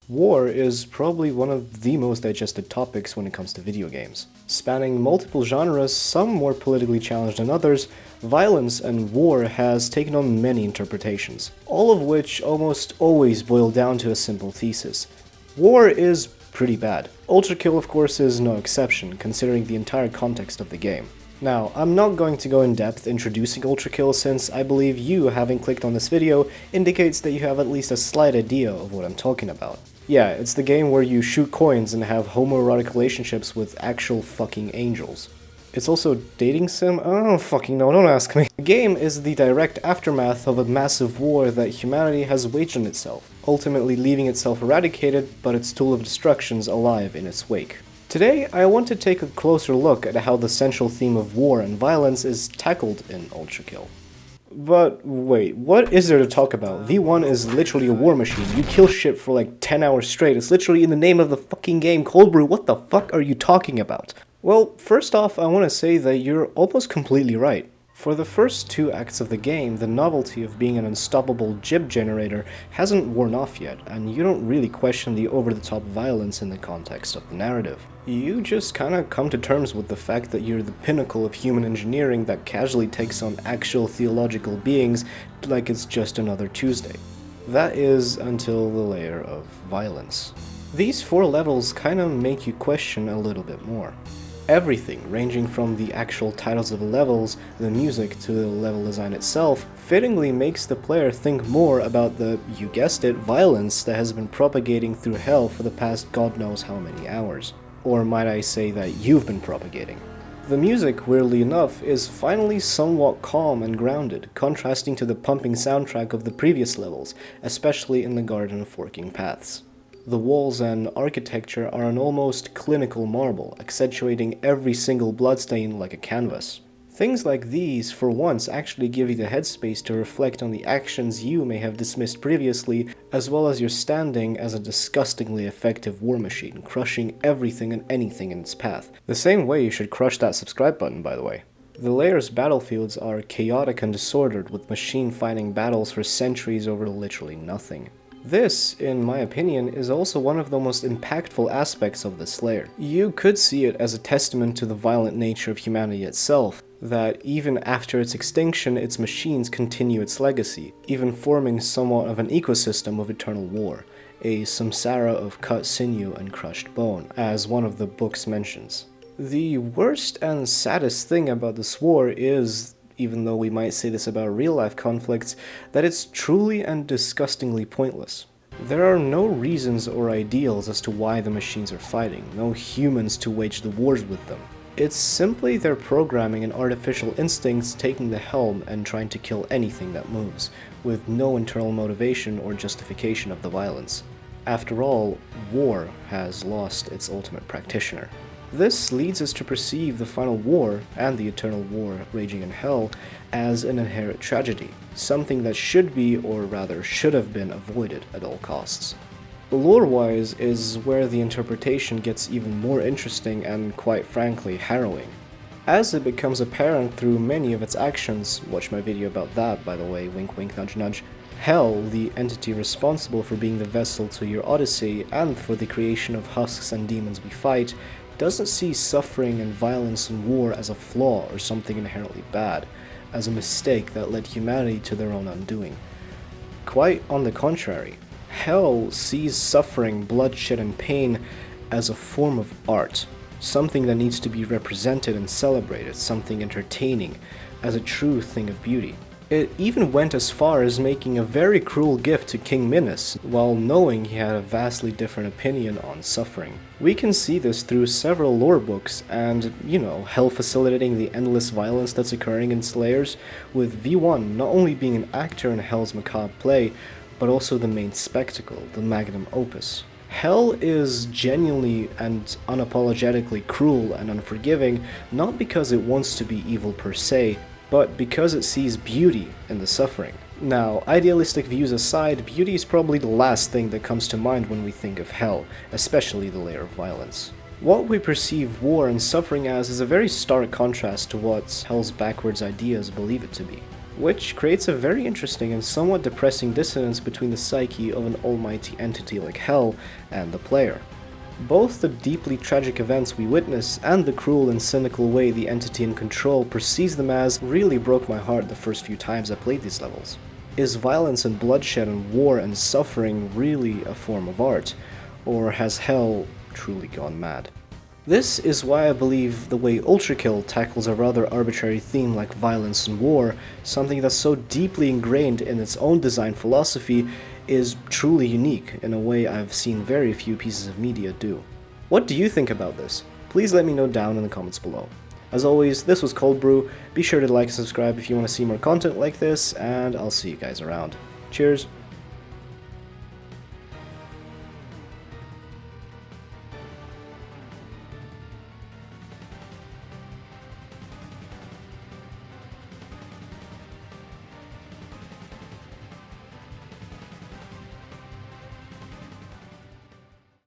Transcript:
War is probably one of the most digested topics when it comes to video games. Spanning multiple genres, some more politically challenged than others, violence and war has taken on many interpretations, all of which almost always boil down to a simple thesis. War is pretty bad. Ultrakill, of course, is no exception, considering the entire context of the game. Now, I'm not going to go in depth introducing Ultrakill since I believe you, having clicked on this video, indicates that you have at least a slight idea of what I'm talking about. Yeah, it's the game where you shoot coins and have homoerotic relationships with actual fucking angels. It's also dating sim? I don't fucking know, don't ask me. The game is the direct aftermath of a massive war that humanity has waged on itself, ultimately leaving itself eradicated, but its tool of destructions alive in its wake. Today, I want to take a closer look at how the central theme of war and violence is tackled in Ultrakill. But wait, what is there to talk about? V1 is literally a war machine. You kill shit for like 10 hours straight. It's literally in the name of the fucking game. Cold Brew, what the fuck are you talking about? Well, first off, I want to say that you're almost completely right. For the first two acts of the game, the novelty of being an unstoppable jib generator hasn't worn off yet, and you don't really question the over-the-top violence in the context of the narrative. You just kinda come to terms with the fact that you're the pinnacle of human engineering that casually takes on actual theological beings like it's just another Tuesday. That is until the layer of violence. These four levels kinda make you question a little bit more. Everything, ranging from the actual titles of the levels, the music, to the level design itself, fittingly makes the player think more about the, you guessed it, violence that has been propagating through hell for the past god knows how many hours. Or might I say that you've been propagating. The music, weirdly enough, is finally somewhat calm and grounded, contrasting to the pumping soundtrack of the previous levels, especially in the Garden of Forking Paths. The walls and architecture are an almost clinical marble, accentuating every single bloodstain like a canvas. Things like these, for once, actually give you the headspace to reflect on the actions you may have dismissed previously, as well as your standing as a disgustingly effective war machine, crushing everything and anything in its path. The same way you should crush that subscribe button, by the way. The layer's battlefields are chaotic and disordered, with machine fighting battles for centuries over literally nothing. This, in my opinion, is also one of the most impactful aspects of this layer. You could see it as a testament to the violent nature of humanity itself, that even after its extinction, its machines continue its legacy, even forming somewhat of an ecosystem of eternal war, a samsara of cut sinew and crushed bone, as one of the books mentions. The worst and saddest thing about this war is, even though we might say this about real-life conflicts, that it's truly and disgustingly pointless. There are no reasons or ideals as to why the machines are fighting, no humans to wage the wars with them. It's simply their programming and artificial instincts taking the helm and trying to kill anything that moves, with no internal motivation or justification of the violence. After all, war has lost its ultimate practitioner. This leads us to perceive the final war, and the eternal war raging in hell, as an inherent tragedy, something that should be, or rather should have been, avoided at all costs. Lore-wise is where the interpretation gets even more interesting and, quite frankly, harrowing. As it becomes apparent through many of its actions, watch my video about that, by the way, wink wink nudge nudge, Hell, the entity responsible for being the vessel to your odyssey and for the creation of husks and demons we fight, doesn't see suffering and violence and war as a flaw or something inherently bad, as a mistake that led humanity to their own undoing. Quite on the contrary, Hell sees suffering, bloodshed, and pain as a form of art, something that needs to be represented and celebrated, something entertaining, as a true thing of beauty. It even went as far as making a very cruel gift to King Minos, while knowing he had a vastly different opinion on suffering. We can see this through several lore books, and, Hell facilitating the endless violence that's occurring in its layers, with V1 not only being an actor in Hell's macabre play, but also the main spectacle, the magnum opus. Hell is genuinely and unapologetically cruel and unforgiving, not because it wants to be evil per se, but because it sees beauty in the suffering. Now, idealistic views aside, beauty is probably the last thing that comes to mind when we think of hell, especially the layer of violence. What we perceive war and suffering as is a very stark contrast to what hell's backwards ideas believe it to be. which creates a very interesting and somewhat depressing dissonance between the psyche of an almighty entity like Hell and the player. Both the deeply tragic events we witness and the cruel and cynical way the entity in control perceives them as really broke my heart the first few times I played these levels. Is violence and bloodshed and war and suffering really a form of art, or has Hell truly gone mad? This is why I believe the way Ultrakill tackles a rather arbitrary theme like violence and war, something that's so deeply ingrained in its own design philosophy, is truly unique in a way I've seen very few pieces of media do. What do you think about this? Please let me know down in the comments below. As always, this was Cold Brew. Be sure to like and subscribe if you want to see more content like this, and I'll see you guys around. Cheers!